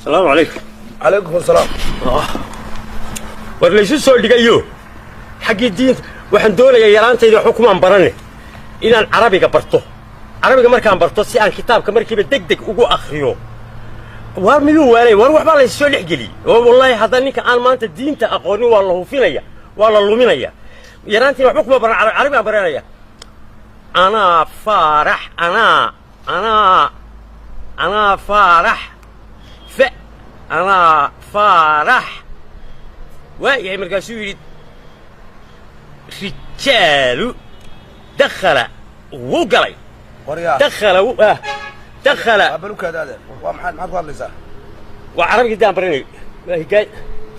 السلام عليكم. عليكم السلام. ورليسو سو دغايو حق الدين waxaan doonayaa yaraantayda xukuman barane inaan carabiga barto markaan barto si aan kitaabka markiiba degdeg ugu akhriyo waa miyuu waalay war waxba la soo dhixgeli oo wallahi hadda ninka aan maanta diinta aqooni waa la hufinaya waa la luminaya yaraantayda waxba kuma baran carabiga baranaya ana farax ana farax أنا فارح ويا مركزو يريد رجال دخل وقلي دخل قبلوك هذا ومحل ما تقول لسان وعربي قدام برني هيك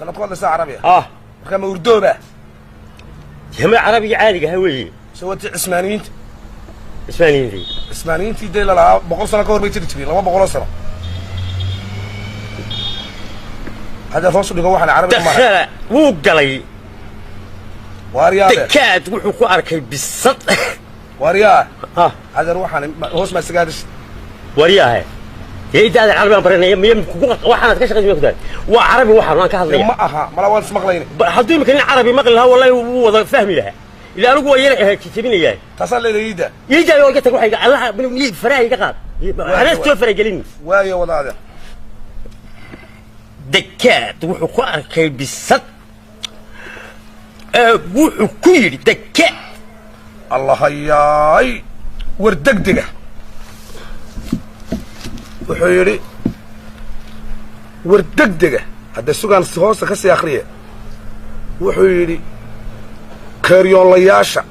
كنا تقول لسان عربية كما وردوبة هم عربي عادي هوي سويت عثمانيين في دي لا بقول سنة كور بيتي تبي لا ما بقول سنة هذا فصل اللي جوه العربي دخل وقلي واريا دكات وحو كو اركي بالصد واريا هذا روح انا هو اسمه سجادش واريا هي هذا العربي برنامج waxaan ka shaqeeyay waqtiga waa carabi waxaan ka hadlay ma aha mala waan ismaqlayna hadii ma kan carabi maqal laha wallahi wuu wada fahmi laha ila anigu waa yar kitibinayay tasal leeyida oo ka tag waxay Allah faraha iga qaad ana soo faragelin waayo wadaada دكات وحو كو اركي بالصد وحو كيري دكات الله هياي وردقدقه وحو يري وردقدقه هذا سوغان هوسه كسي اخريه وحو يري كاريولياشا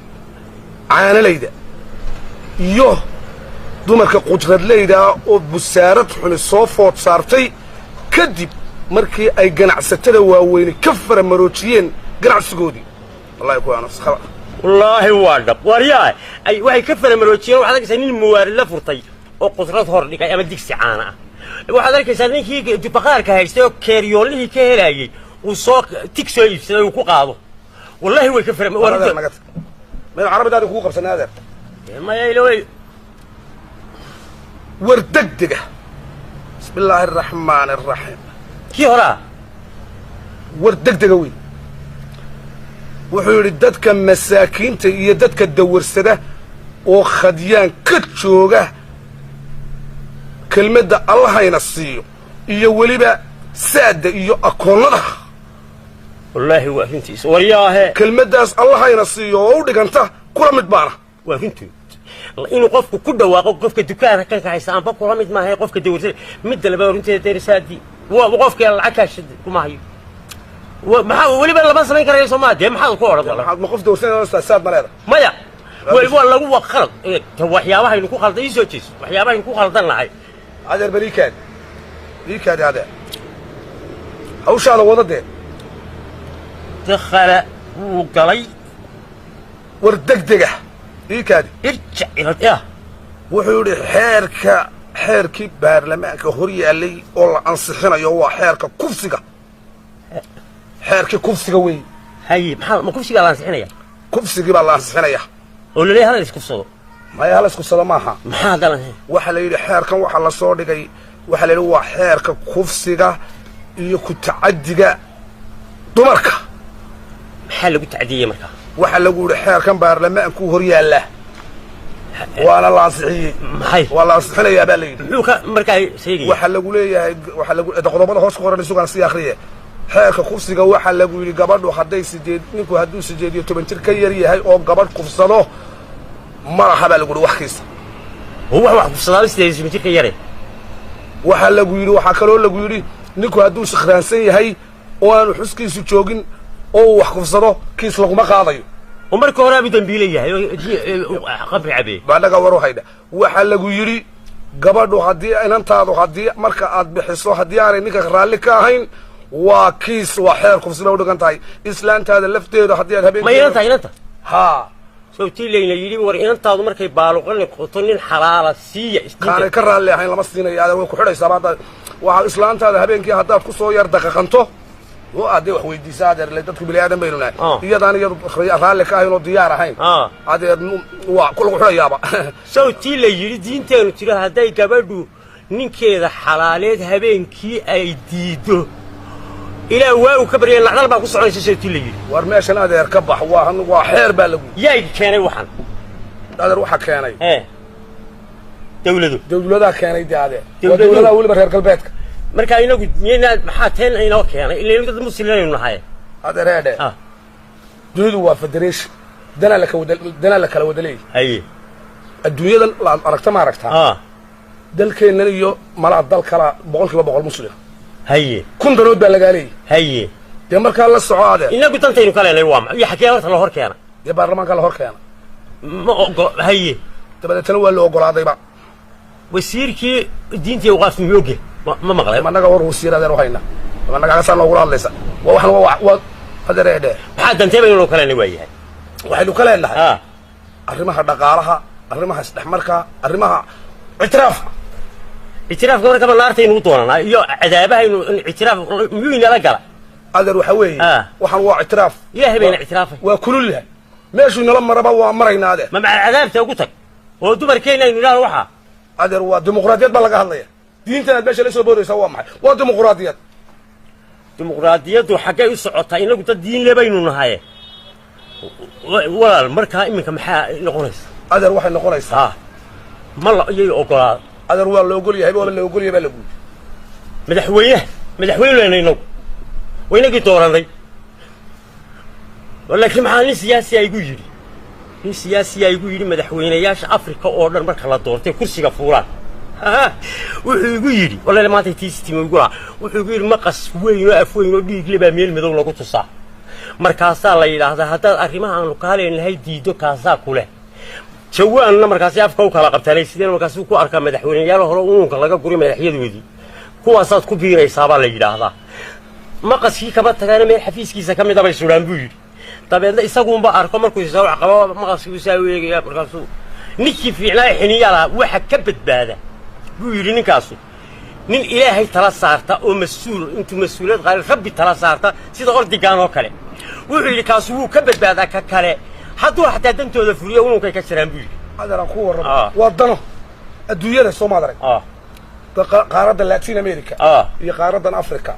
عانليدا يو dumarka qujradleyda oo busaarad xun soo food saartay kadib markii ay ganacsatada waaweyn ka faramaroojiyeen ganacsigoodii wallahi ku aanas khaba wallahi waadab wariyaa ay waxay ka faramaroojiyeen waxa laga sanin muwaarid la furtay oo qudrad hor dhigay ama digsi caana ah waxa arkaysaa ninkii baqaarka haystay oo keeriyoolihii ka helayay uu soo tigso iibsaday uu ku qaado wallahi way ka faramaroojiyeen meel carabidaad ku qabsanaada ma yeelay wardagdiga bismillaahir rahmaanir rahiim كي هرا وردقدقه وين wuxuu yiri dadka masaakiinta iyo dadka dawarsada oo khadiyaan ka jooga kelmadda Allah ayna siiyo iyo waliba saada iyo akoonada wallahi waa intiis wariyaahe kelmaddaas Allah ayna siiyo oo dhiganta kula mid baana waa intii inuu qofku ku dhawaaqo qofka dukaanka ka haysta amba kula mid maahay qofka dawarsada mid laba runtii deerisaadi وقفك العكاش كما هي وما ولي بلا ما سمين كريم سومادي ما حد كورد والله ما قفت ورسنا استاذ مالها مايا والله هو خلط waxyaabaha inuu ku khalday soo jees waxyaabaha inuu ku khaldan lahay هذا البريكان ليكاد هذا hawshaada wadade دخل وقلي wardagdaga ليكاد irja ila wuxuu yiri xeerkii baarlamaanka hor yaalay oo la ansixinayo waa xeerkii kufsiga wey hay ma kufsiga la ansixinaya kufsigii baa la ansixinaya oo la leeyahay isku soo maya hal isku soo maaha maxaa dalan waxa la yiri xeerkan waxa la soo dhigay waxa la yiri waa xeerka kufsiga iyo ku tacadiga dumarka maxaa lagu tacadiyay marka waxa lagu yiri xeerkan baarlamaanku hor yaala وانا الله صحيح محي والله صحيح يا بالي لوكا مركاي سيغي waxa lagu leeyahay waxa lagu qodobada hoos ku qoran suuqan si akhriye xeerka kufsiga waxa lagu yiri gabadhu haday sideed ninku haduu 18 jir ka yar yahay oo gabadh kufsado marhaba lagu wax kiisa هو واحد كفسado 18 jir ka yar waxa lagu yiri waxa kale oo lagu yiri ninku haduu shaqraansan yahay oo aan xuskiisu joogin oo wax kufsado kiis lagu ma qaadayo ومركو هرا بدنبيلي yahay qabri cabe baadaga waro hayda waxa lagu yiri gabadhu hadii inantaadu hadii marka aad bixiso hadii aanay ninka raali ka ahayn waa kiis waa xeer kufsina u dhigan tahay islaantaada lafteedu hadii aad habeen ma inanta ha soo tiilayna yiri war inantaadu markay baaluqan qoto nin xalaala siiya istiiqa ka raali ahayn lama siinayo aad way ku xidhaysaa baad waxa islaantaada habeenkii hadaad ku soo yar daqiiqanto وأدي وحويدي سادر اللي تدخل بالعادة بيننا يداني يد رالي كاهن وديار هين أدي كل وحنا يابا صوتي اللي يريدين تانو ترى هداي قبلو ninkeeda xalaaleed habeenkii ay diido ilaa waa uu ka baryay lacdal baa ku soconaysa sheegti la yiri war meeshan adeer ka bax waa xeer baa lagu yaay keenay waxan adeer waxa keenay dawladaha keenay adeer dawladaha waliba reer galbeedka marka inagu miyayna maxaa teen inoo keenay ilaa dad muslimiin nahay adeer heede dunidu waa federation dana la kala wadalay haye adduunyadan la aragtaa dalkeenna iyo malaha dal kala 100% muslim haye kun danood baa laga leeyay haye de marka la socdo inagu tantaynu kale leey waa iyo xakee horta la hor keena de baarlamaanka la hor keena ma ogo haye dabadana waa loo ogolaaday ba wasiirkii diintii waqaf miyooge ma maqlay ma naga war wasiirada hayna ma naga saan loogu hadlaysa waa qadareede waxa dantay baynu kale leeyahay waxaynu kale leeyahay arrimaha dhaqaalaha arrimaha isdhexmarka arrimaha اعتراف قبل كمان نارتين وطونا يو عذابها إنه اعتراف مين لا قال هذا روح وين وحن هو اعتراف يا هبين اعترافه وكلها ماشي لما ربوا مرينا هذا ما مع العذاب توقتك ودمر كينا إنه لا روحه هذا هو ديمقراطيات بلغ هالله دينتنا باش ليش بوري سوا معه ديمقراطيات وحكاية يصعدها إنه قلت الدين اللي بينه نهاية ولا المركها إمك محا نقوليس هذا روح نقوليس ما الله يقول هذا هو اللي يقول يهبي ولا اللي يقول يبلغ مدحويه لنا ينو وين قلت وراني ولكن معاني سياسي يقول يجري in siyaasiya igu yiri madaxweynayaasha Afrika oo dhan marka la doortay kursiga fuulaan wuxuu igu yiri walaal maanta tiistii gura wuxuu igu yiri maqas weyn oo af weyn oo dhiig leba meel madow lagu tusaa markaas la yiraahdo haddii arrimaha aanu ka leeyahay diido kaasa kule jawaanna markaas afka u kala qabtay sideen markaas ku arka madaxweynayaal hore uunka laga guray madaxyadoodii kuwaasaad ku biiraysaa baa la yiraahdaa maqaskii kaba tagana meel xafiiskiisa kamid ah bay Suudaan buu yiri tabeena isagu ba arko markuu soo qabo maqaskii saaweeyay markaas ninkii fiicnaa xiniyaala waxa ka badbaada buu yiri ninkaasu nin ilaahay tala saarta oo mas'uul intu mas'uuliyad qaal rabbi tala saarta sida ordigaan oo kale wuxuu yiri kaasu wuu ka badbaadaa ka kale hadduu xataa dantooda furiyo uu ka jiraan buu yiri adara ku warrama wadano adduunyada Soomaaliya qaaradda Latin America iyo qaaradda Afrika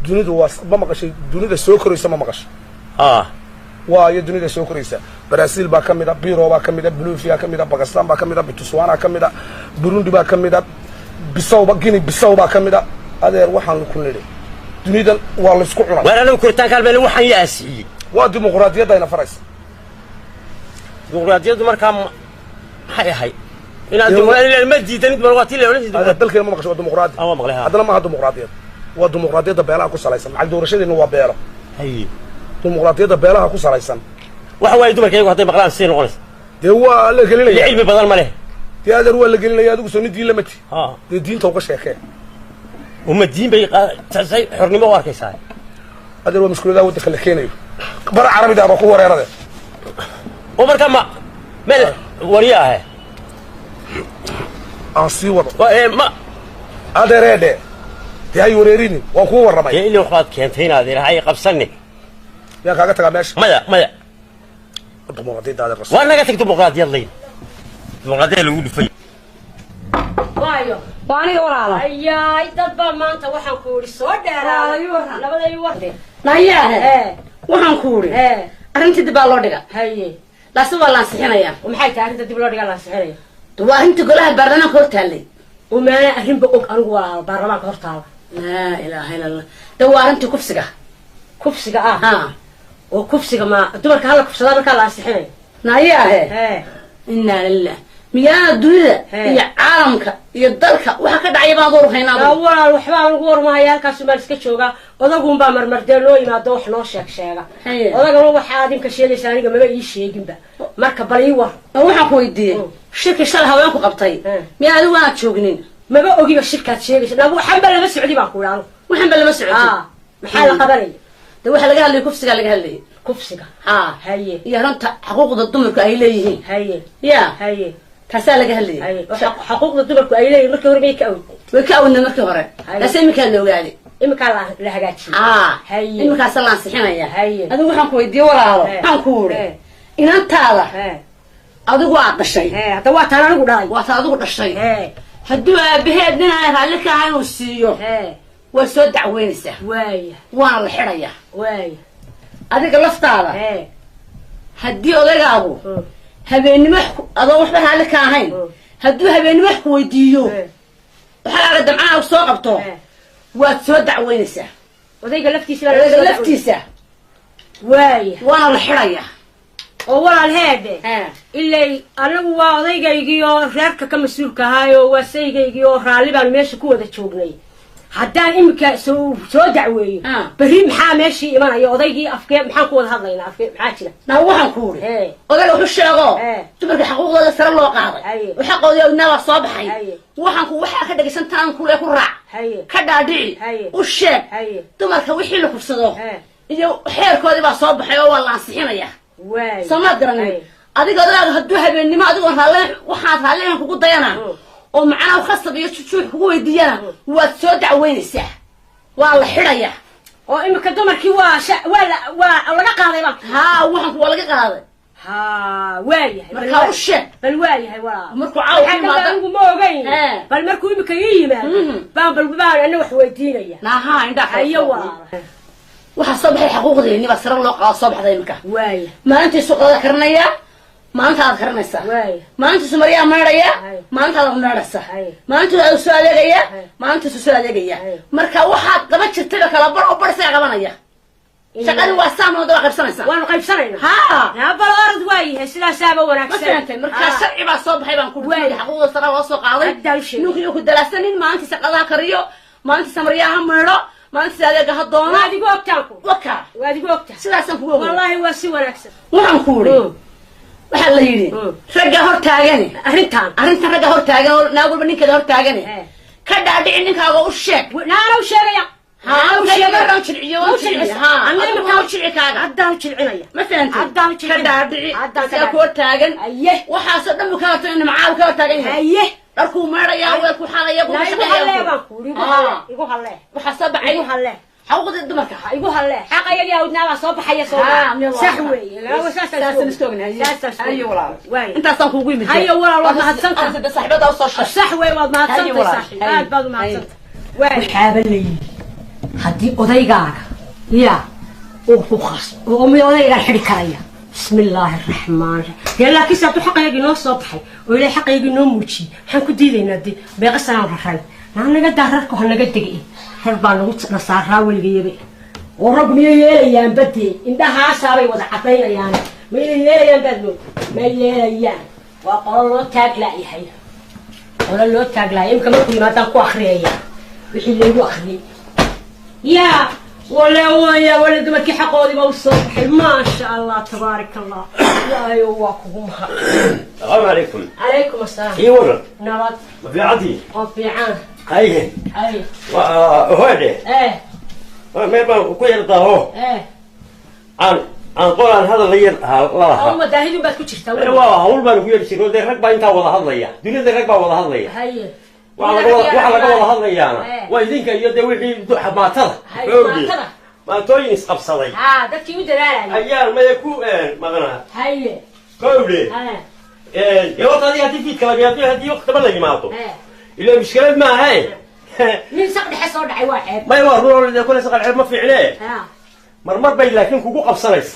dunidu waa ma maqashay dunida soo koraysa ma maqashay waayo dunida soo koraysa Brazil baa kamida Peru baa kamida Bolivia kamida Pakistan baa kamida Botswana kamida Burundi baa kamida Guinea Bissau baa kamida adeer waxaan ku leeyahay dunida waa la isku cunaa walaal kurtaan kalbeel waxaan yaasiyay waa dimuqraadiyadda ina faraysa dimuqraadiyaddu markaa maxay ahay inaad dimuqraadiyadda ma diidanid marwaati leeyahay dalkeena ma maqashay dimuqraadi hadana ma aha dimuqraadiyad waa dimuqraadiyadda beelaha ku salaysan lacag doorashadeena waa beelo hay dimuqraadiyadda beelaha ku salaysan waxa way dumarkaygu haday maqlaan si noqonaysa de waa la gelinaya cilmi badan ma leh de adeer waa la gelinaya adigu soo diin lamati de diinta uga sheekay uma diin bay taasay xornimo u arkaysaa adeer waa mushkilada wadda kala keenayo bara carabida ba ku wareerade oo marka ma meel wariyaha asi wado ma adeerede de ay wareerini waa ku warramay ee ilaa waxaad keentayna adeer hay qabsanni يا كاغا تغا ماشي ماذا الديمقراطية هذا الرسول وانا قلت الديمقراطية الليل الديمقراطية اللي يقولوا فيا وايو واني وراها اياي دبا ما انت waxaan ku uri soo dheeraay labada ii warde nayaa waxaan ku uri arintii dib loo dhiga haye laas waa la ansixinaya maxay tahay arintii dib loo dhiga la ansixinaya waa arintii golaha baarlamaanka hortaalay uma arin ba og anigu waa baarlamaanka hortaala la ilaaha illa allah waa arintii kufsiga وكفسك ما دمرك هلا كفسك هذا كلا أسحني ناياه إنا لله مياه الدنيا هي عالمك يدلك وحكد عيبان دور هنا أول وحبان الغور ما هي هالكاس ما يسكت شوقا وذاقهم بامر مردلوي ما دوح نوشك شيئا وذاقهم وحادم كشيء لساني ما بيجي شيء جنبه مركب بليوه وحكوا يدي الشركة اشتغل هواك وقبطي مياه دوانك شوقنين ما بقى أجيب الشركة شيء لا أبو حنبل مسعودي بقول عنه وحنبل مسعودي محل قبلي ده واحد لقى لي كفسك لقى لي كفسك هي يا رنت حقوق الضمر اي ليه هي يا هي تسال لقى لي حقوق الضمر اي ليه markii hore bay ka awna markii hore asay ka loo gaali imika la hagaajiyo هي imika salaan sixinaya adigu waxaan ku weydiiyay walaalo waxaan ku wuri inantaada adigu waa dhashay hada waa taan anigu dhalay waa taa adigu dhashay هدو بهدنا هالك هاي وسيو وسود دعوينسه وانا الحريه adiga laftaada hadii odagaagu habeenimo adoo waxba hal ka ahayn haduu habeenimo wax weydiiyo waxa laga damcaa soo qabto waad soo dacweynaysaa odayga laftiisa waana la xiraya oo walaal heede ilaa anagu waa odaygaygi oo reerka ka mas'uulka ahaayo waa saygaygi oo raali baan meesha ku wada joognay haddaan imika soo dacweeyo bari maxaa meeshii imanaya odaygii afkee maxaan ku wada hadlaynaa afkee maxaa jira naa waxaan ku uri odayga wuxuu sheego dumarka xuquuqdooda sare loo qaaday waxa qodoobna waa soo baxay waxaan ku waxa ka dhageysan taan ku leeyahay ku raac ka dhaadhici u sheeg dumarka wixii la kubsado iyo xeerkoodii baa soo baxay oo waa la ansixinaya sama garanay adiga odayga hadduu habeenimo adigoo raaleen waxaad raaleen kugu dayana oo macna khasab iyo chuchuux kugu weydiiyana waad soo dacweynaysaa waa la xiraya oo imika dumarkii waa laga qaaday ba waxaan ku laga qaaday waayahay marka u sheeg bal waayahay walaa markuu caawimaado ma ogeyn bal markuu imika yimaado baan ana wax weydiinaya naha indhaha ayo walaa waxa soo baxay xuquuqdeeni ba sare loo qaado soo baxday imika waayahay maalintii suuqada karnaya maanta aad karanaysaa maanta Soomaaliya maaraya maanta aad maaraysaa maanta aad soo adeegaya maanta soo adeegaya marka waxaad qaba jirtay kala bar oo barsa qabanaya shaqadu waa saamooda waa qaybsanaysaa waan qaybsanaynaa bal orad waayahay sidaas aaba wanaagsan marka sharci baa soo baxay baan ku waayahay xuquuqda sare loo soo qaaday nuuqiyo ku dalaasanin maanta shaqada kariyo maanta Soomaaliya ha maaro maanta adeega ha doona adigu ogtaanku adigu ogtaa sidaas aan ku wallahi waa si wanaagsan waxaan ku uri waxa la yiri ragga hor taagan arrintan ragga hor taagan oo naagulba ninkeeda hor taagan ka dhaadhici ninkaaga u sheeg naana u sheegaya u sheegay raan jilciyo anna ma u jilcikaaga haddaan jilcinaya ma fahanti ka dhaadhici ka hor taagan waxa soo dhan ka hortay in macaa ka hor taagan dharku maaraya way ku xalaya ku shaqeeyaa igu halle waxa sabacay igu halle حوض الدمركة يقول هلا حقا يجي أودنا صباح حيا صباح سحوي لا وساس نستوعب هاي والله أنت صاحب وين هاي والله ما هتصنت أنت صاحب هذا وصش سحوي ما هتصنت صاحب هاد بعض ما هتصنت وين حابلي هدي أضيقك يا وخص وأمي أضيق الحري كريا بسم الله الرحمن يلا كيسة حقا يجي نو صباحي ولا حقا يجي نو موتشي حنكو ديلي ندي بيغسل عن رحل أنا قد دارك وأنا قد دقي هربان نصارى والجيبي ورب ميليان بدي إنها ساري وضعتين يعني ميليان بدو ميليان وقالوا تاج لا يحيى ولا لو تاج لا يمكن ما كل ما تنقو أخرية بحيل اللي أخري يا ولا ولد ما كي حقودي بالصبح ما شاء الله تبارك الله يا يواكم السلام عليكم. عليكم السلام. إيه ورد. نرد. في عدي. في عام. أيه. أيه. وهذا. إيه. ما يبغى كوير ضاهو. إيه. عن طول هذا اللي الله. هم داهلين بس كتير تقول. أنا أول ما نقول شيء ده ركبة أنت ولا هذا يا. دنيا ده ركبة ولا هذا يا. هي. وعلى قول هذا يا أنا. وإذا كان يدوي ما ترى. ما ترى. ما توينس أبصري. ده كيو دلالة. أيام ما يكون ما غنا. هي. كولي. يا وقت هذه هتيجي كلام هذه وقت ما لقي معه. إلا المشكلة ما هي. من سقط حصل دعي واحد. ما يورون إذا كل سقط عيب ما في عليه. مرمر بين لكن كوكو أبصريس.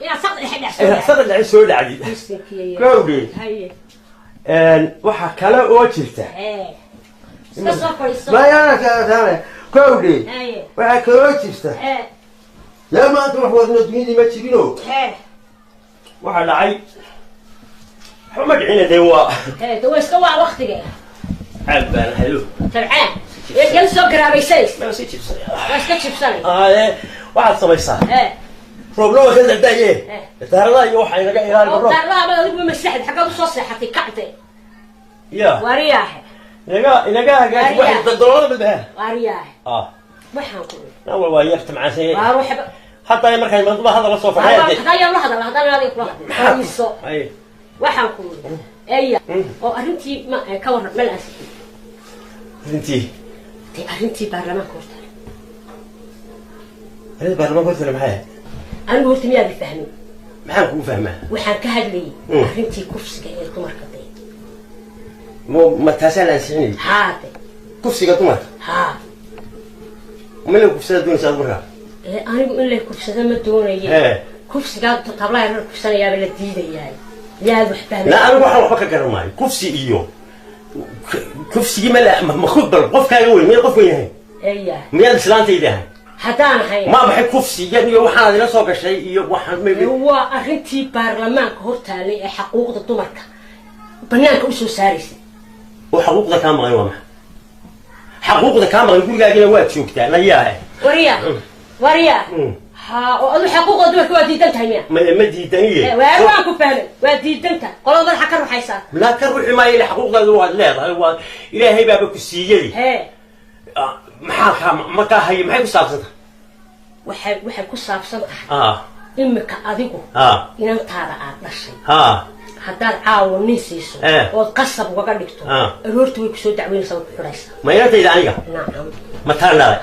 يا سقط الحين سقط الحين سود عديد. كولي. هي. وح كلا وجهته. ما يانا كذا كودي وح كلا وجهته. يا ما تروح وذن تجيني ما تجينه. وح لعي. حمد عينه دوا. دوا استوى وقتك. عبان حلو. تبعان. يجلس سكر بيسيس. ما سيتش بصري. بس تكشف صري. واحد صبي صار. بروبلم كذا دايه. ترى لا يروح إلى البروبلم. ترى لا بدو مسحد حقه بصوص حتى كعته. يا. ورياح. إذا قاعد واحد بالدولار بالبها. ورياح. وحنا نقول. لا والله يفتح مع سيء. واروح حتى يمر كان الموضوع هذا لا صوف هذا يلا هذا يلا الصوف. أي. وحنا نقول. أيه. أرنتي ما كور ملأس. أرنتي. أرنتي برلمان كورتر. أرنتي برلمان كورتر معاه. أنا قلت مياه بفهمي. معاه هو فهمه. وحنا كهدلي. أرنتي كفس جاي الكمر كذي. ما تحسن أنسيني هذا كفسي قطمة ها ما لو كفسي دون ساد مرة أنا بقول لك كفسي ما دوني كفسي قاعد تطلع لنا كفسي يا بلدي يا وحدة لا أنا واحد وحبك كرماي كفسي إيوه كفسي ما لا ما خد بالقف كايوي مين قف وين هي مين سلانتي ده حدان هي ما بحب كفسي يعني واحد هذا سوق الشيء واحد ما هو أخنتي برلمان كهرتالي حقوق الدمرك بنانك وشو سارس وحقوق ذا كام غير حقوق ذا كام يقول لي وقت شو كتير لا ياه وريا ها الحقوق الدمرك ودي دنت هيا ما دي دنيا وين فاهم ودي دنت قالوا ضل حكر حيسان لا كروح ما يلي حقوق ذا لا هو إلهي بابك السيجي هي ما كهي ما يقص صابسته waxay ku saabsan tahay imika adigu inantaada aad dhashay haddaad caawinin siiso ood qasab ugaga dhigto aroorta way kusoo dacweynaysaa way ku xidhaysaa ma inantayda aniga nacam ma taandaada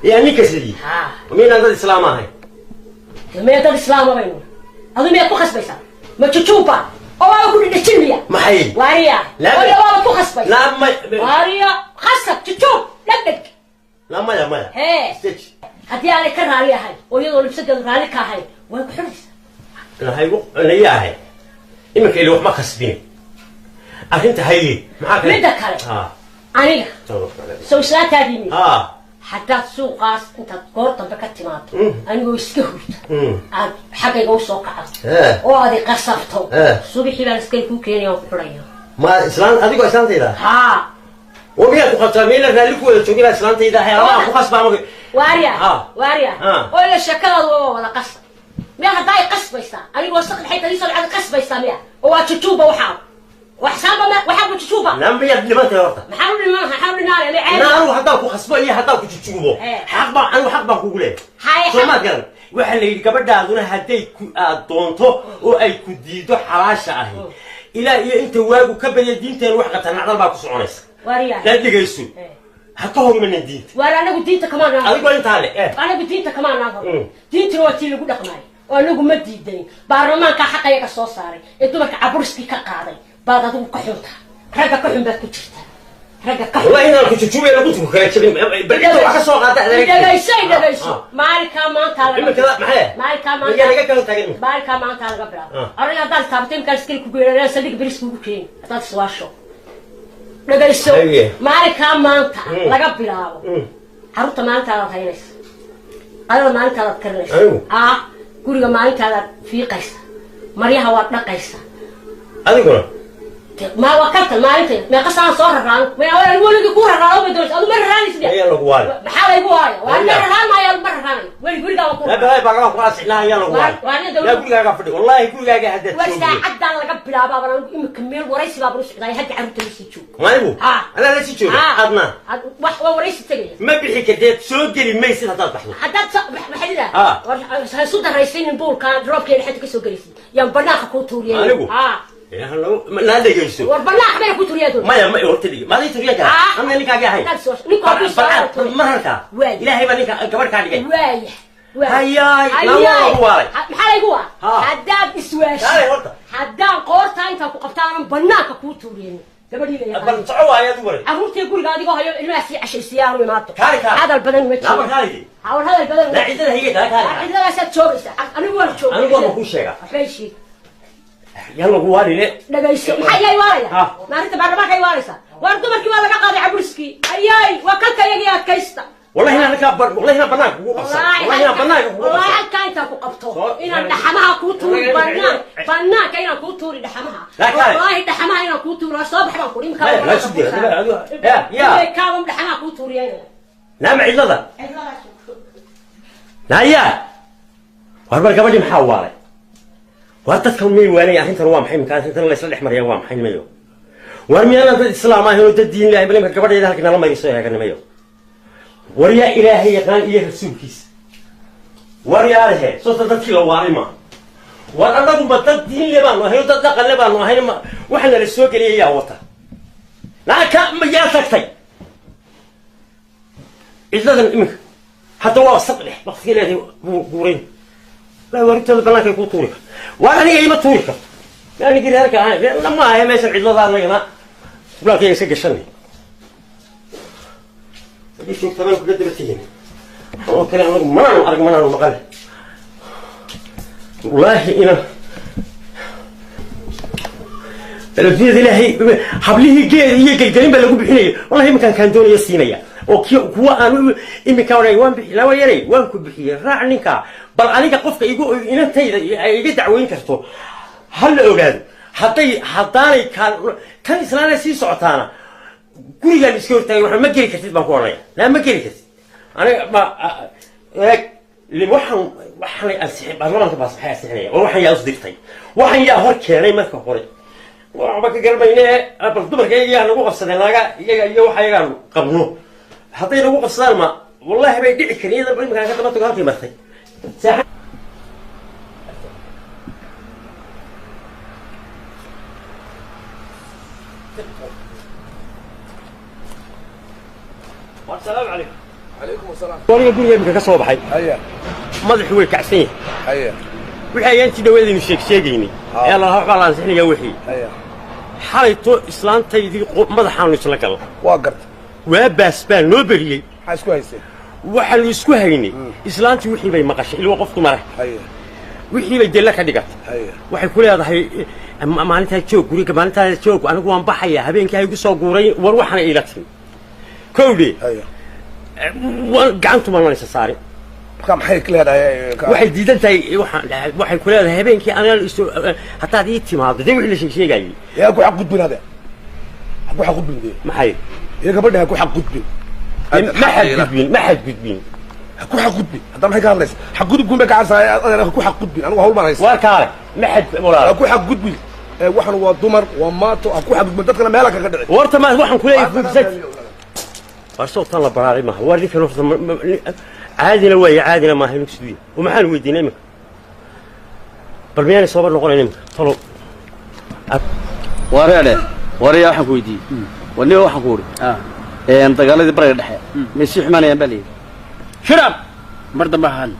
yaa ninka sidii miyaan dad islaam ahay miyaa dad islaama baynu adu miyaad ku khasbaysaa ma jujuuba oo waa ku dhidhajinaya maxay waariya waa ku khasbaysaa waariya khasab jujuub dhagdhag لا ما هدي على كرالي هاي ويضل بسد الرالي كهاي وين بحرس لا هاي أنا ياهي إما كي لو ما خسبين أنت هاي معك مدة كله أنا سو ساعات هذيني حتى تسوق قاس أنت قرط بكتمات أنا جو يسكهرت حاجة جو سوق قاس وهذه قصفته صبحي بالسكيل كوكين يوم فريا ما إسلام هذيك إسلام تيدا ومية تقطعين ذلك ولا تقول إسلام تيدا هي الله خاص بعمر واريا ولا شكل ولا قص ما هداي قص بيسا أنا وصلت الحيطة ليس على قص بيسا مية هو تشوبه وحسابه ما وحاب تشوبه نعم بيد لما تروح حاول نار اللي عين نار وحداك وخصبه إيه حداك تشوبه حق ما أنا حق ما أقوله شو ما قال وحنا اللي قبل ده أظن هدي دونته وأي كديدو حراشة أهي إلى أنت واجو كبر الدين تروح قتنا على باكو سعنيس واريا لا تجيسو هكذا من الدين وانا قلت دينك كمان أنا أقول أنت عليه أنا قلت دينك كمان أنا دين تروتي اللي قلت لك وأنا قلت مدي الدين برلمان كحقا يقص صاري أنتم كعبرسكي كقاضي بعد هذا كحومتها هذا كحوم بكتشرتها هذا كحوم والله أنا كنت تشوفي أنا كنت بكتشرين بديت وحصل قاطع ذلك ده ليش مالك ما تعرف مالك ما مالك ما تعرف قبل أنا قدرت تابتين كاسكيل كبيرة سلك بريس كوكين أتصواشو dhagayso maalinka maanta laga bilaabo xarunta maalintaada haynaysa adoo maalintaada karinaysa guriga maalintaada fiiqaysa maryaha waad dhaqaysa adiguna ما وكلت المالتين ما قصان صور الران ما أول الولد يكون الران ما يدرس أدو مرة راني سدي هي لقوال بحال يقوال وأنا مرة ران ما يال مرة راني وين يقول قال لا بهاي بقى خلاص إحنا هي لقوال لا يقول قال قفدي والله يقول قال هدت وش عدى على قبل بابا أنا مكمل ورئيس بابا رش لا يهدي عروت اللي يشوف ما يبو أنا لا يشوف أدنى ورئيس تجي ما بيحكي كده سوق اللي ما يصير هذا بحلو حتى محلها صوت الرئيسين البول كان دروب كده حتى كسو جلسي يوم بناخ كوتوريا يا هلا لا ده يجلسوا وربنا حبينا كوتوريا دول ما قلت لي ما لي توريا كده أنا اللي كاجي هاي مرة إلهي بنيك كبر كاجي هياي لا هو محل يقوى حداد إسواش حداد قورتا أنت وقفتان بناك كوتوريا أبغى تعوى يا دوري عروت يقول قاعد يقول هاي الماسي عشان سيارة وماتو كاري هذا البدن متشي هذا البدن لا عندنا هي كاري عندنا لا شوف أنا أقول شوف أنا أقول ما كل شيء فيشي يلا قوالي ليه دقيسو محيي وايا نارت بعد ما كاي وارسا وردو مركي ولا قاضي عبرسكي اياي وكلك يا كيستا والله هنا كبر والله هنا بناك والله هنا بناك والله حتى انت قبطو ان دحمها كوتوري بناك اين كوتوري دحمها والله دحمها اين كوتوري صبح ما كوري مكان لا شدي يا كاوم دحمها كوتوري لا ما عيد لا يا وهربا قبل محاوله وارتكم مين وانا يا أنت روام حين كانت أنت الله يصلح الأحمر يا روام حين مايو ورمي أنا الإسلام ما هو الدين لا يبلغ كبر يده لكن الله ما يسويها كان مايو وريا إلهي كان إيه رسول كيس وريا له صوت تدخل وارما وأنا أقول بتدين لبان وهي تدخل لبان وهي ما وإحنا للسوق اللي هي وطا لا كم يا سكتي إذا إمك حتى هو صقله بخير هذه بورين لا وريت هذا بناك يكون طورك وأنا هي ما طورك يعني كده هركة لما هي ماشي عيد الله ذا walaalkayga iska gashanay hadii joogtabaan kuga daba tegin oo kale anagu manaanu arag manaanu maqal wallaahi ina الفيديو هي حبليه جي يقلقلين بلا قبل حنيه والله يمكن كان دوني يسينيا وكوا أنا يمكن كانوا يوان بحي لا ويري وان كبحي راعنيكا بل عليك قفك يقول إن أنت يجي دعوين كرتو هل أولاد حطاني كان إسلامنا سي صعتانا كل اللي مسكور تاني ما جري كتير بقولي لا ما جري كتير أنا ما اللي وحن السحب أنا ما بصحى السحرية وحن يصدقتي وحن يا هرك يعني ما كفوري وعبك قلبينه أبل دبر جاي أنا وقف صدق لاقى يو حيجان قبله حطينا وقف صارمة والله بيدعي كريه ده بقول مكان كده ما تقول في مرتي ساحة السلام عليكم. عليكم السلام. وانا يقول يبقى كسوب حي. أيه. ماذا حوي كعسين. أيه. وحي أنت دوالي مشيك شيقيني. يلا هقال سحني يا وحي. أيه. حالته إسلام تيجي ماذا حاول يسلك الله. واقرت. وبس بان نوبري. حاس كويسة. وحل يسكو هيني. إسلام وحي بي مقاش اللي وقفته مرة. أيه. وحي بيدلك هديك. أيه. وحي كل هذا هي معناتها تشوك قولي معناتها تشوك أنا قوام بحيا هبين كي يقصوا قوري وروحنا إلتهم. كودي. أيه. وقعنتم الله يساري. كم حيك لهذا واحد جديد تاي واحد كل هذا هبين كي أنا حتى هذه التيم هذا ده ولا شيء جاي. يا أكو حق قطبين هذا. أكو حق قطبين ده. ما حي. يا قبل ده أكو حق قطبين. ما حد قطبين ما حد قطبين. أكو حق قطبين. هذا ما حكى الله. حق قطبين بك عارف أنا أكو حق قطبين أنا وهول ما رئيس. وكاره ما حد ولا. أكو حق قطبين. وحن وضمر وماتوا أكو حق قطبين تذكر مالك كذا. ورت ما وحن كله يفوز. فرصوت الله براري ما هو اللي كانوا عادي لوي عادي ما هي نكسبين ومحل ويدي نمك برمياني صبر نقول نمك طلب وريا waxaan ku weydiiyey waliba waxaan ku uri dagaaladii bariga dhexe meesii xumaanayaan baa leeyahay shirab mar dambe hal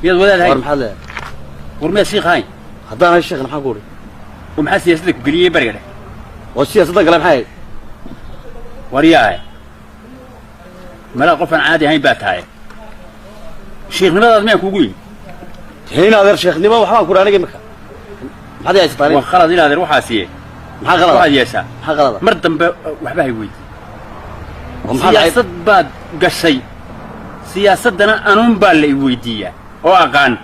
iyad wadaad war maxaa leeyahay war meesii qayn haddaan sheekh maxaan ku uri ومحا سياسة كبيرية برقة والسياسة قلب حي ورياها ملا قفن عادي هاي بات هاي الشيخ لماذا ما يكون هنا هذا الشيخ لما وحنا قرآن جمك هذا يسباني وخلاص هنا هذا روح آسية ما غلط واحد يسا ما غلط مردم وحبه يويد سياسة بعد قشي سياسة دنا أنهم بالي ويدية وأقان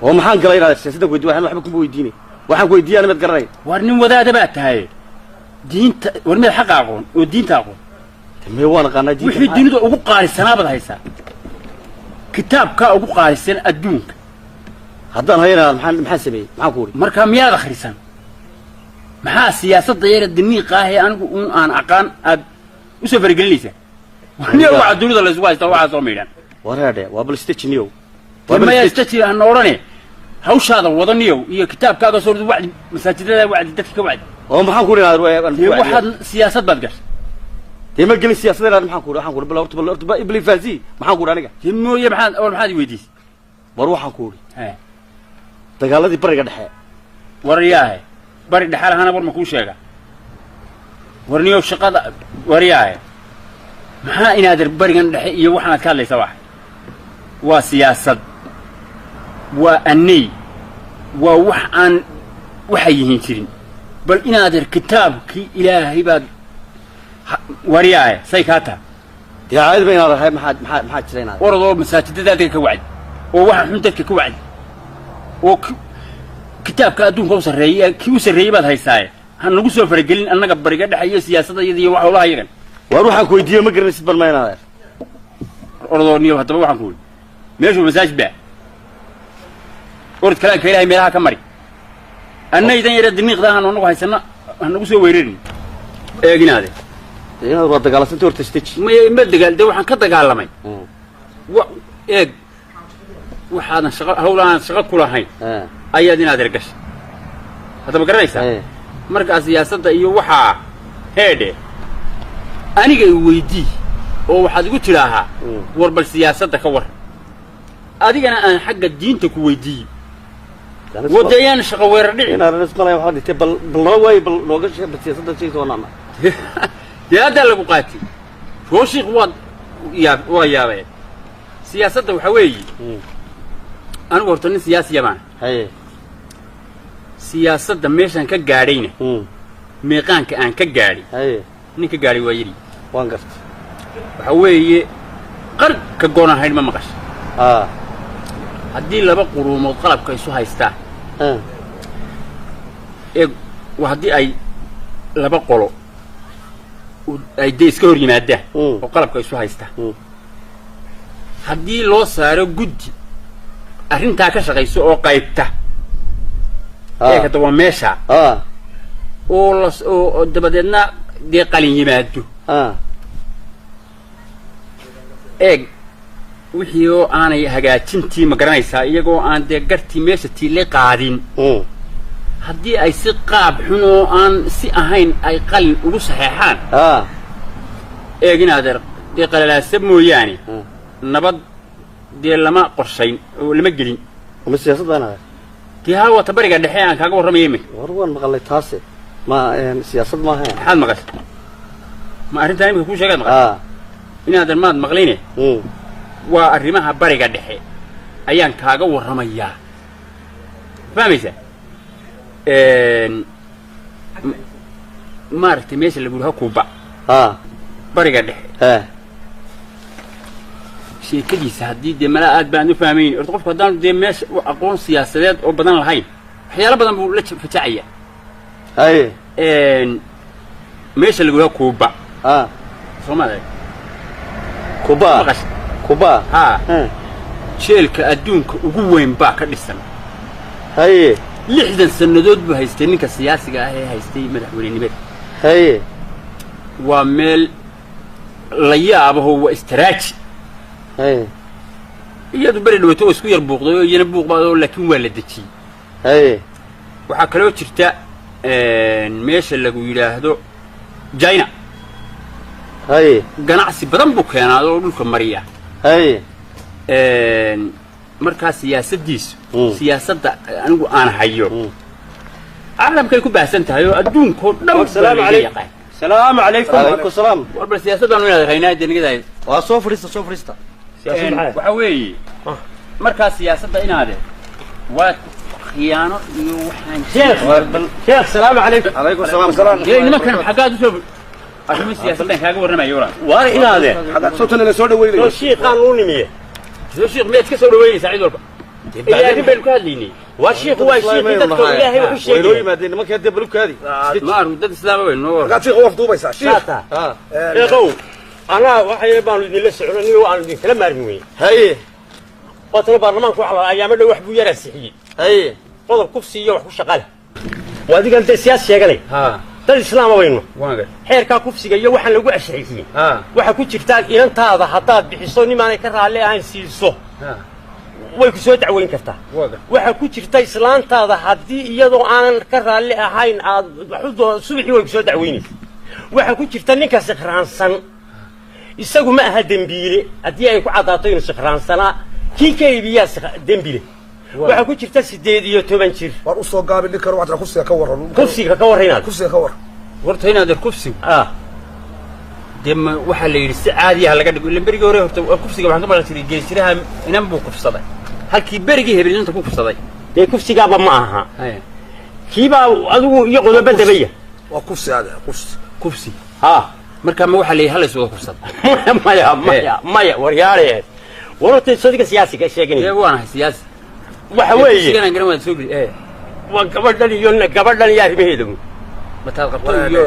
ومحان قليل هذا السياسة ده ويدي واحد وحبكم ويديني واحد ويدي أنا متقرأي ورني وذا دبعت هاي دين ورمي الحق أقون والدين تأقون تمي وانا قانا دين وحي الدين ده أبو قاري السنة بدها يسا كتاب كا أبو قاري السنة أدونك هذا هينا محن سبي محن كوري مركا مياه آخر سنة محا السياسة ضيّر الدنيا قاهي أنا أقان وسافر قليسة ونيو واحد دولة الأزواج تواعد صوميلان ورا وابلستيتش نيو ما يستشير أن نوراني هوش هذا وضنيو هي كتاب كذا صورة وعد مساجد وعد دتك وعد محن كوري هذا واحد سياسة بدقش ما قلنا السياسة لا محن كوري بالأرض بلي فازي محن كوري أنا يمو يبحث أول محد ويديس وروح كوري dagaaladii bariga dhexe wariyaahay bari dhexe lahana war ma ku sheega warniyo shaqada wariyaahay maxaa inaad barigan dhexe iyo waxaad ka hadlaysaa wax waa siyaasad waa anni waa wax aan waxa yihiin jirin bal inaad kitaabki ilaahay baad wariyaahay say ka taa yaad bayna rahay maxaa jirayna waradoo masaajidada ka wacdi oo waxa xun dadka ka wacdi وكتابك أدون كوسر رأي كوسر رأي بعد هاي ساي هنقول سوف رجلين أنا قبل رجال حياة سياسة يدي واحد ولا هيرن وأروح أقول دي ما قرني سبر ما ينادر أرضوني وهذا بروح أقول ماشي مساج بيع أرد كلام كلاه ميلها كمري أنا إذا يرد النيق ده هنقول هاي سنة هنقول سوف يرن إيه جنادي إيه هذا بعد قال سنتور تستيش ما قال ده وحن كذا قال لماي إيه وحنا شغل هؤلاء شغل كلها هاي أيادنا دركش هذا بقرأيسا مركز سياسة إيوه وحى هذا أنا جاي ويدي أو حد قلت لها ورب السياسة تكور هذه أنا حق الدين تكويدي وديان شغل ورني أنا نسمع له واحد تبل بالنوى بالنوى شيء بالسياسة شيء سوى نعمة dee haddaa lagu qaatay rooshiik waa yaabeen siyaasadda waxaa weeye anigu horta nin siyaasiya baan haye siyaasadda meeshaan ka gaadhayna meeqaanka aan ka gaadhay haye nin ka gaadhay waa yidhi waan garta waxaa weeye qarka goonaan haydh ma maqasha haddii laba quruumood qalabka isu haystaan haddii ay laba qolo ay dee iska hor yimaadaan oo qalabka isu haystaan haddii loo saaro guddi arrintaa ka shaqayso oo qaybta eekada waa meesha oo dabadeedna dee qalin yimaado eeg wixii oo aanay hagaajintii ma garanaysaa iyagoo aan dee gartii meesha tiile qaadin haddii ay si qaab xun oo aan si ahayn ay qalin ugu saxeexaan eeg inaadeer dee qalalaasa mooyaane nabad dee lama qorshayn oo lama gelin ma siyaasaddaana dee haa wata bariga dhexe aan kaaga warramaya imika war waan maqalay taase ma siyaasad maaha maxaad maqashay ma arrintaan imika kuu sheegaad maqashay inaadeer maad maqline waa arrimaha bariga dhexe ayaan kaaga warramayaa fahmaysaa maaragtay meesha lagu yidhaho kuuba bariga dhexe sheekadiisa haddii dee malaa aad baan u fahmayn horta qofku haddaanu dee meesha aqoon siyaasadeed oo badan lahayn waxyaalo badan buu la fajacaya haye meesha lagu yidhaho kuuba soomaaliya kuba kuba haa jeelka adduunka ugu weyn baa ka dhisan haye 60 sannadood buu haystay ninka siyaasiga ah ee haystay madaxweynenimada haye waa meel la yaabaho waa istiraaji haye iyadu beri dhawato oo isku yar buuqday oo iyana buuqbaado laakiin waa la dejiyey haye waxaa kaloo jirta meesha lagu yidhaahdo China haye ganacsi badan buu keenaa oo dhulka mariya haye markaa siyaasaddiisu siyaasadda anigu aan hayo caalamkay ku baahsan tahay oo adduunkoo dhan السلام عليكم السلام عليكم عليكم السلام warba siyaasaddan u inaad raynaa denigaday waa soo fadhiista waxa weeye markaa siyaasadda inaade waa khiyaano iyo waxaan شيخ السلام عليكم عليكم السلام nimankan xaggaad u soo arrimo siyaasaddan kaaga warramayo walaal وانا إلى هذا xaggaad sawtana la soo dhaweynaya الشيخ قانوني مية sheekh miyaad ka soo dhaweynaysaa cid walba ilaa arrin baynu ka hadlaynay والشيخ هو الشيخ يذكر إلهي وكل شيء وينو يمادين ما كان دبلوك هذه ma arru dad islaama weyn noo war xaggaad shiiqa waf duubaysaa shiikh شاطة يا قوم أنا وحي بانو دي لسه عرني وأنا دي كلام مرمي هي قلت له برلمان كو على أيام اللي وحبو يرى السحيي هي قضب كفسي وحبو شغالة وهذه قلت السياسة يا قلي ها دل الإسلام وينه waan gar xeerkaa kufsiga iyo waxaan lagu ashriixiyey ها waxa ku jirtaa inantaada haddaad bixiso nimaanay ka raalli ahayn siiso ها way ku soo dacweyn kartaa waan gar waxa ku jirta islaantaada haddii iyadoo aanan ka raalli ahayn aad subaxii way ku soo dacweynaysa waxa ku jirta ninka sikhraansan isagu ma aha dembiile haddii ay ku caddaato inuu sikhraansanaa kii ka iibiyaa dembile waxa ku jirta 18 jir war u soo gaabi dhig karo waxaad kufsiga ka warran kufsiga ka warraynaad kufsiga ka warran horta inaad kufsigu dee waxaa la yidhi si caadiyaha laga dhigo ila berigii hore horta kufsiga waxaan ka maqan jiray geesiraha inan buu kufsaday halkii berigii hebelinta ku kufsaday dee kufsigaaba ma aha haya kiibaa adigu iyo qodobo dabaya waa kufsi aad kufsi kufsi ها markaa ma waxaa la yidhi hallays wada kufsada maya waryaale warta sadiga siyaasiga sheegani dee waanahay siyaasi waxa weeye kufsiganaan garan waad soo geli waa gabadhan iyo arrimaheeda mataad qabto Waa- iyo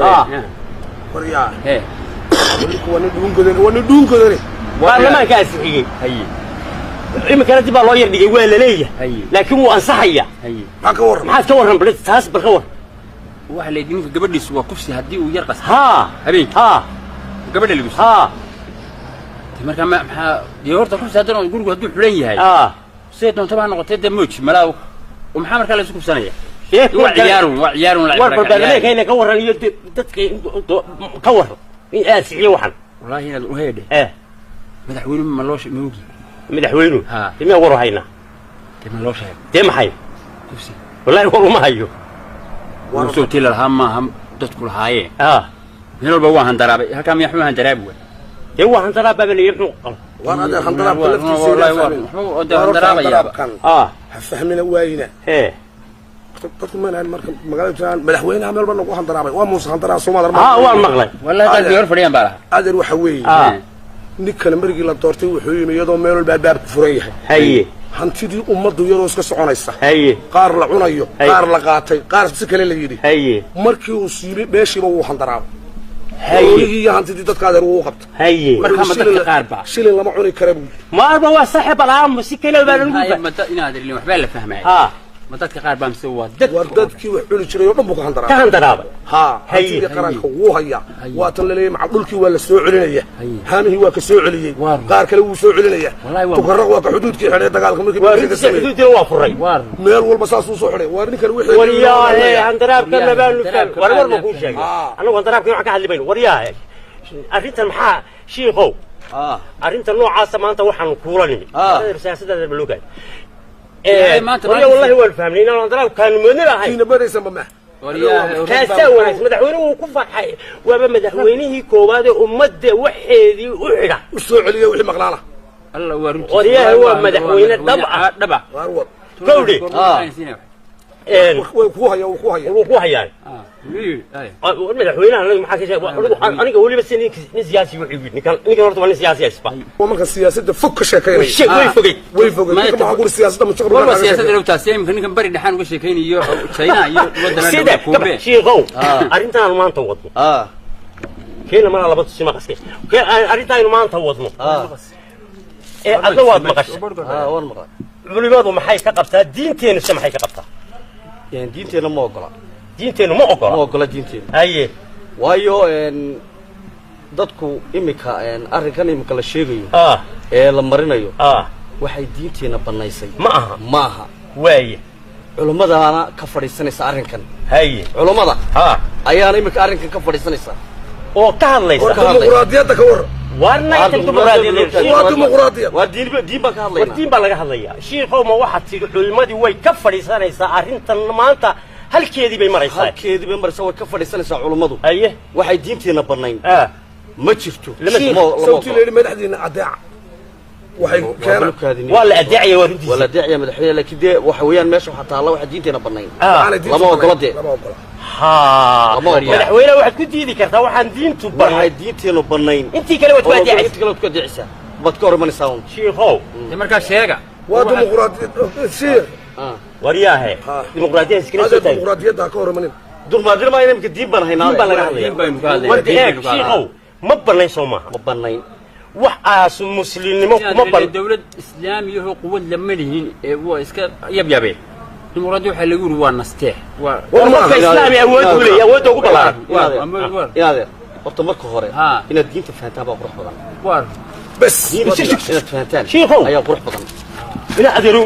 waryaa ee waa nin dhuungodane baarlamaanka ansixiyey haye iminkana dib baa loo yar dhigay waa la leeyahay haye laakiin wuu ansaxaya haye maxaa ka warran maxaad ka warran bal taas bal ka war waxaa la yidhi ninka gabadhiisu waa kufsi haddii uu yar qasta haa habeenkii haa gabadha lagu sii haa markaa maxaa dee horta kufsi haddana gurigu hadduu xulan yahay haa siday doontaba ha noqotee dee mooji malaa maxaa markaa la isu kufsanaya waa ciyaarun war bal baarlamaankayna ka warran iyo dadka ka warran in ansixiye waxan wallaahi inaad uheedhe madaxweynuhu ma loo moogi madaxweynuhu ها. imee waru haynaa dee ma loo sheegay dee maxay kufsi wallaahi war uma hayo soo tila lahaa maaha dadku lahaayeen haa من البوا هندرابي هكام يحمل هندرابي هو هندراب بابا اللي يحمل وانا هذا هندراب كلفتي والله هندرابي يا فهمنا وينه ايه dadku ma aan marka magaalada jiraan madaxweynaha meel baan ugu handaraabay waa muuse handaraab Soomaaliya waa maqlay wallahi dad yor fadhiyaan baa adeer waxa weeye ninkan markii la doortay wuxuu yimid iyadoo meel walba baab ku furan yahay haye hantidii ummadu iyadoo iska soconaysa haye qaar la cunayo qaar la qaatay qaar si kale la yiri haye markii uu siibay beeshiiba uu handaraab haye iyo hantidii dadka adeer uu qabto haye marka ma dadka qaar baa shilin lama cuni karo ma arba waa saaxiib alaam si kale baa lagu ma ina adeer li waxba la fahmay ما دتك قاعد بامسي ودد ورددكي وحول جيري oo dhan buu ka handaraabay ka handaraabay ha hay'adda qaranka wuu haya waa tan leeyahay macdulkii waa la soo celinaya haamihi waa ka soo celiyay qaar kale wuu soo celinaya tukarraq waa ka xuduudkii xidhay dagaalka markii waa xuduudina waa furay meel walba saas uu soo xidhay waa ninkan wixii wariyaahe handaraabka nabaan war ma ku sheegay anagu handaraabka waxa ka hadlibayno wariyaahe arrintan maxaa shiikhow arrintan noocaas maanta waxaan kuulanay siyaasadda baloogaay والله هو الفهمني انا ضرب كان مدير هاي كنا بدي سمع كاسا وناس مدحوينه وكفر حي وابا مدحوينه كوباد امد وحيدي وحيدا وسو عليه وحي مقلاله الله ورنتي ورياه هو مدحوينه دبع كودي وكوهيا madaxweynaha maxaa ka sheegay aniga waliba nin siyaasi wuxuu yidhi ninkan horta waa nin siyaasi asba marka siyaasadda fog ka sheekeynaya way fogay ninka maxaa ku siyaasadda mustaqbalka siyaasadda loo taasay ninkan bari dhaxan uga sheekeynayo China iyo wadana Kuube shiiqow arrintan maanta wadno keena ma laba tusima qaskay arrintan maanta wadno adna waad maqashay waan maqlay culimadu maxay ka qabtaa diinteena maxay ka qabtaa yani diinteena ma ogola diinteena ma ogola diinteena haye waayo dadku imika arrinkan imika la sheegayo la marinayo waxay diinteena banaysay ma aha waaye culimadaana ka fadhiisanaysa arrinkan haye culimada ayaana imika arrinkan ka fadhiisanaysa oo ka hadlaysa dimuqraadiyadda ka war warna dimuqraadiyad waa diin baa ka hadlayna diin baa laga hadlayaa shiikhow ma waxaad tidhi culimadii way ka fadhiisanaysaa arrintan maanta halkeedii bay maraysaa way ka fadhiisanaysaa culimadu aye waxay diinteena banayn ma jirto sawtii leeyahay madaxdiina adeeca waxay keenaan waa la adeecaya warintiisa wala adeecaya madaxweynaha laakiin de waxa weeyaan meesha waxa taala waxa diinteena banayn lama ogola de madaxweynaha waxaad ku diidi kartaa waxaan diintu waxay diinteena banayn intii kale waad ku adeecaysaa bad ka hormanaysaa shiikhow markaa sheega waa dimuqraadiyad shiikh wariyaahe dimuqraadiyada iskala soo taagay dimuqraadiyadda ka hormanin dimuqraadiyada ma inamka diin baan haynaa diin baa laga hadlayaa wardi eeg shiikhow ma banayn soo maaha ma banayn wax aas muslimnimo kuma ban dawlad islaamiyo quwad lama lihin waa iska yabyabeen dimuqraadiyo waxa lagu yiri waa nasteex waa islaami awood u leeyahay awood ugu balaaran inaad horta marka hore inaad diinta fahantaa baa qurux badan waa bas inaad fahantaan shiikhow ayaa qurux badan ina adeeru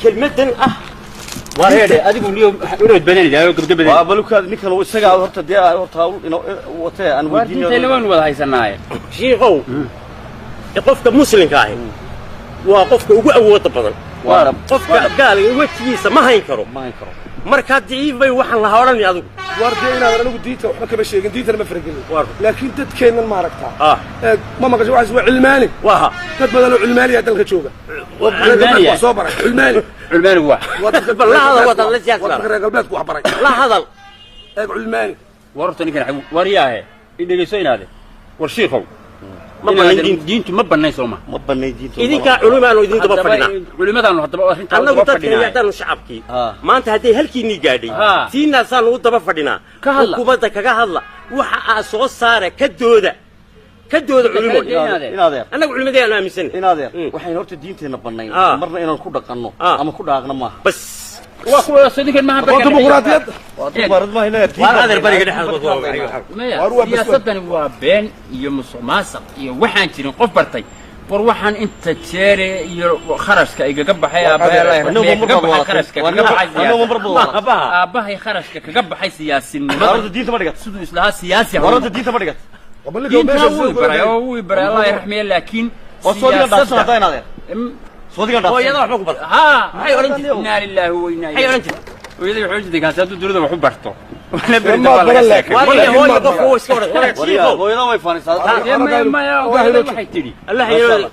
kelmadan wareede adigu liyo urad badanayay gabdhabaday waa balukaad ninkan uu isaga horta dee horta watee aan weydiinay waan wada haysanaaye shiikhow qofka muslimka ah waa qofka ugu awoodda badan waa qofka gaaliga wajigiisa ma hayn karo marka diif bay waxaan la hawlani adigu wardee inaad anigu diinta waxba kama sheegin diintana ma faragelin laakiin dadkeennan ma aragtaa ma maqasho waxaas waa cilmaani dad badan oo cilmaani ah dalka jooga soo baray cilmaani la hadal wada la siyaasada reer galbeedku wax baray la hadal eeg cilmaani warta ninkan wariyaahe idhageysoynaade war shiikhow ma banayn diintu ma banayn soo ma banayn diintu idinka culimaano idin daba fadhina culimadaan hadaba arrinta annagu dadka yaadan shacabkii maanta hadday halkiini gaadhay tiinasaan u daba fadhinaa hukuumadda kaga hadla waxa aa soo saara ka dooda culimo annagu culimadeen aaminsan waxay horta diinteena banayn marna inaan ku dhaqanno ama ku dhaaqno maaha bas waa kuwa sidinkan ma waa dimuqraadiyad adeer bariga dhexda siyaasadani waa been iyo musuqmaasuq iyo waxaan jirin qof bartay war waxaan inta jeere iyo kharashka igaga baxay aabahay kharashka kaga baxay siyaasinimada diinta ma dhigat siduu islahaa siyaasi warada diinta ma dhigat wuu baray allah yarxamiye laakiin صديقنا هويدا waxba ku bar maxay oran jirtay inna lillahi wa inna ilayhi hooyada wuxuu jirtay kaasadu durada wax u barto ولا برد ما والله بقول لك. ساكت. ولا هو يقف هو اسكت وريا شيخو hooyada way faanisaa ما waxay tiri الله يلو